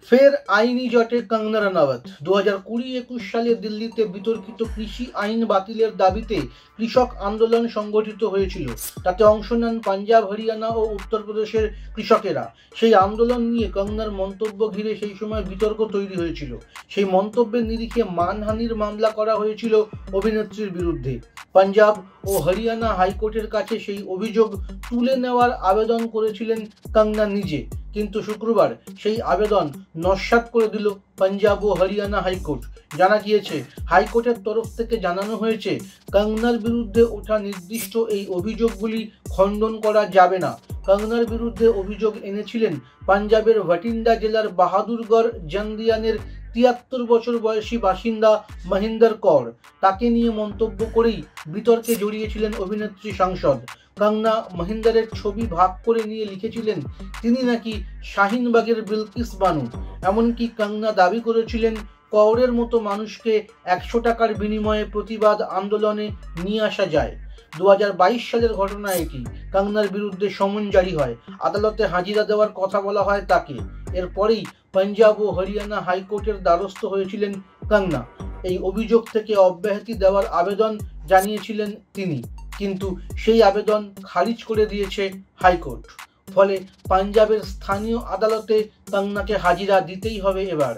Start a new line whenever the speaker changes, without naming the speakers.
ফের আইনি জটে কঙ্গনা রানাওয়াত। 2020-21 সালে দিল্লিতে বিতর্কিত কৃষি আইন বাতিলের দাবিতে কৃষক আন্দোলন সংগঠিত হয়েছিল। তাতে অংশ নেন পাঞ্জাব, হরিয়ানা ও উত্তরপ্রদেশের কৃষকেরা। সেই আন্দোলন নিয়ে কঙ্গনার মন্তব্য ঘিরে সেই সময় বিতর্ক তৈরি হয়েছিল। সেই মন্তব্যের নিরিখে মানহানির মামলা করা হয়েছিল অভিনেত্রীর বিরুদ্ধে। পাঞ্জাব ও হরিয়ানা হাইকোর্টের কাছে সেই অভিযোগ তুলে নেওয়ার আবেদন করেছিলেন কঙ্গনা নিজে, কিন্তু শুক্রবার সেই আবেদন নস্যাৎ করে দিল পাঞ্জাব ও হরিয়ানা হাইকোর্ট। জানা গিয়েছে, হাইকোর্টের তরফ থেকে জানানো হয়েছে, কঙ্গনার বিরুদ্ধে ওঠা নির্দিষ্ট এই অভিযোগগুলি খণ্ডন করা যাবে না। কঙ্গনার বিরুদ্ধে অভিযোগ এনেছিলেন পাঞ্জাবের ভাটিন্ডা জেলার বাহাদুরগড় জন্দিয়ানের 73 বছর বয়সী বাসিন্দা মহিন্দর কৌর। তাকে নিয়ে মন্তব্য করেই বিতর্কে জড়িয়েছিলেন অভিনেত্রী সাংসদ। কঙ্গনা মহিন্দরের ছবি ভাগ করে নিয়ে লিখেছিলেন তিনি নাকি শাহিনবাগের বিলকিস বানু। এমনকি কঙ্গনা দাবি করেছিলেন কৌরের মতো মানুষকে 100 টাকার বিনিময়ে প্রতিবাদ আন্দোলনে নিয়ে আসা যায়। 2022 সালের ঘটনা এটি। কঙ্গনার বিরুদ্ধে সমন জারি হয়, আদালতে হাজিরা দেওয়ার কথা বলা হয় তাকে। এরপরেই পাঞ্জাব ও হরিয়ানা হাইকোর্টের দ্বারস্থ হয়েছিলেন কঙ্গনা। এই অভিযোগ থেকে অব্যাহতি দেওয়ার আবেদন জানিয়েছিলেন তিনি, কিন্তু সেই আবেদন খারিজ করে দিয়েছে হাইকোর্ট। ফলে পাঞ্জাবের স্থানীয় আদালতে কঙ্গনাকে হাজিরা দিতেই হবে এবার।